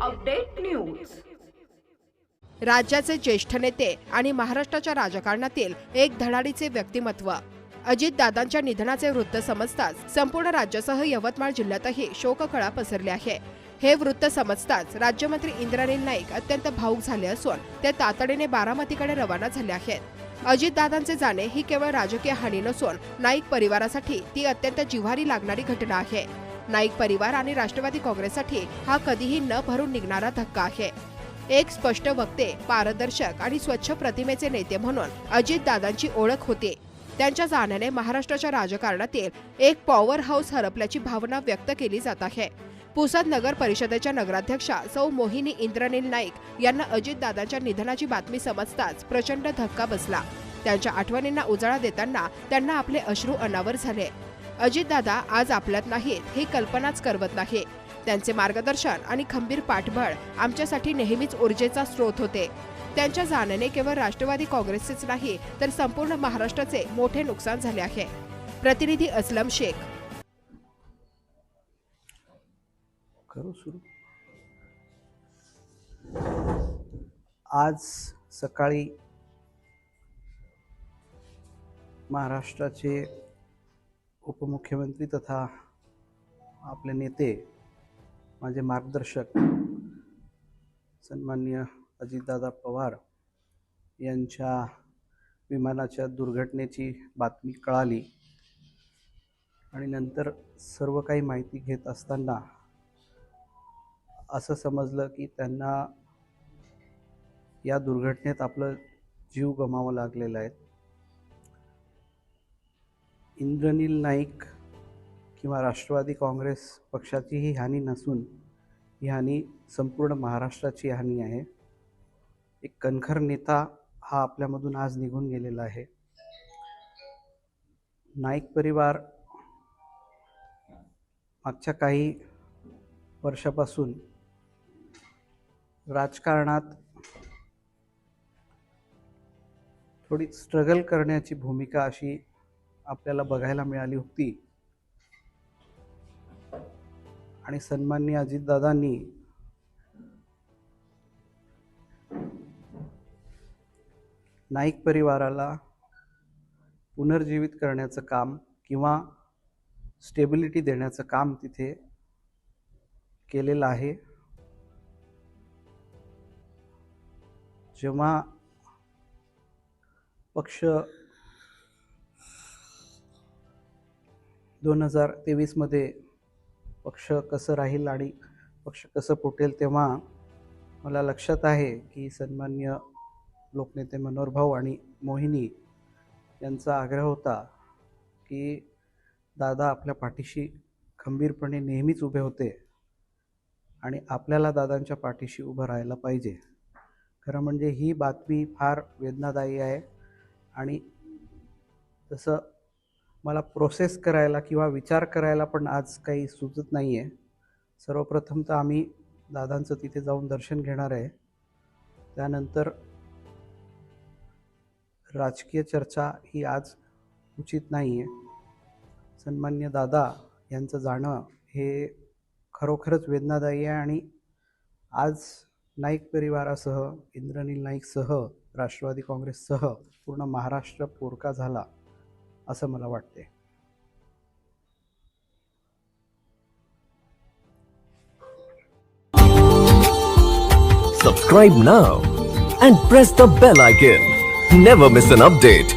Update news. राज्याचे ज्येष्ठ नेते आणि महाराष्ट्राच्या राजकारणातील एक धडाडीचे व्यक्तिमत्व अजितदादांच्या निधनाचे वृत्त समजताच संपूर्ण राज्यासह यवतमाळ जिल्ह्यातही शोककळा पसरली आहे। हे वृत्त समजताच राज्यमंत्री इंद्रनील नाईक अत्यंत भावुक झाले असून ते तातडीने बारामतीकडे रवाना झाले आहेत। अजितदादांचे जाणे ही केवळ राजकीय हानी नसून नाईक परिवारासाठी ती अत्यंत जिव्हारी लागणारी घटना आहे। नाईक परिवार आणि राष्ट्रवादी काँग्रेससाठी हा कधीही न भरून निघणारा धक्का आहे। एक स्पष्ट वक्ते, पारदर्शक आणि स्वच्छ प्रतिमेचे नेते म्हणून अजितदादांची ओळख होती। त्यांच्या जाण्याने महाराष्ट्राच्या राजकारणातील एक पॉवर हाऊस हरपल्याची भावना व्यक्त केली जात आहे। पुसद नगर परिषदेच्या नगराध्यक्षा सौ मोहिनी इंद्रनील नाईक यांना अजितदादांच्या निधनाची बातमी समजताच प्रचंड धक्का बसला। त्यांच्या आठवणींना उजाळा देताना त्यांना आपले अश्रू अनावर झाले। अजितदादा आज आपल्यात नाहीत ही कल्पनाच करवत नाही। त्यांचे मार्गदर्शन आणि खंबीर पाठबळ आमच्यासाठी नेहमीच ऊर्जेचा स्रोत होते। त्यांच्या जाण्याने केवळ राष्ट्रवादी काँग्रेसचेच नाही तर संपूर्ण महाराष्ट्राचे मोठे नुकसान झाले आहे। प्रतिनिधी असलम शेख। करू सुरू। आज सकाळी महाराष्ट्राचे उपमुख्यमंत्री तथा आपले नेते, माझे मार्गदर्शक सन्माननीय अजितदादा पवार यांच्या विमानाच्या दुर्घटनेची बातमी कळाली आणि नंतर सर्व काही माहिती घेत असताना असं समजलं की त्यांना या दुर्घटनेत आपलं जीव गमावा लागलेला आहे। इंद्रनील नाईक किंवा राष्ट्रवादी काँग्रेस पक्षाची ही हानी नसून ही हानी संपूर्ण महाराष्ट्राची हानी आहे। एक कणखर नेता हा आपल्यामधून आज निघून गेलेला आहे। नाईक परिवार मागच्या काही वर्षापासून राजकारणात थोडी स्ट्रगल करण्याची भूमिका अशी आपल्याला बघायला मिळाली होती आणि सन्माननीय अजितदादांनी नाईक परिवाराला पुनर्जीवित करण्याचं काम किंवा स्टेबिलिटी देण्याचं काम तिथे केलेलं आहे। जेव्हा पक्ष 2023 मध्ये पक्ष कसं राहील आणि पक्ष कसं फुटेल तेव्हा मला लक्षात आहे की सन्माननीय लोकनेते मनोहर भाऊ आणि मोहिनी यांचा आग्रह होता की दादा आपल्या पाठीशी खंबीरपणे नेहमीच उभे होते आणि आपल्याला दादांच्या पाठीशी उभं राहायला पाहिजे। खरं म्हणजे ही बातमी फार वेदनादायी आहे आणि तसं मला प्रोसेस करायला किंवा विचार करायला पण आज काही सुचत नाही आहे। सर्वप्रथम तर आम्ही दादांचं तिथे जाऊन दर्शन घेणार आहे, त्यानंतर राजकीय चर्चा ही आज उचित नाही आहे। सन्मान्य दादा यांचं जाणं हे खरोखरच वेदनादायी आहे आणि आज नाईक परिवारासह, इंद्रनील नाईकसह, राष्ट्रवादी काँग्रेससह पूर्ण महाराष्ट्र पोरका झाला असं मला वाटते। Subscribe now and press the bell icon. Never miss an update.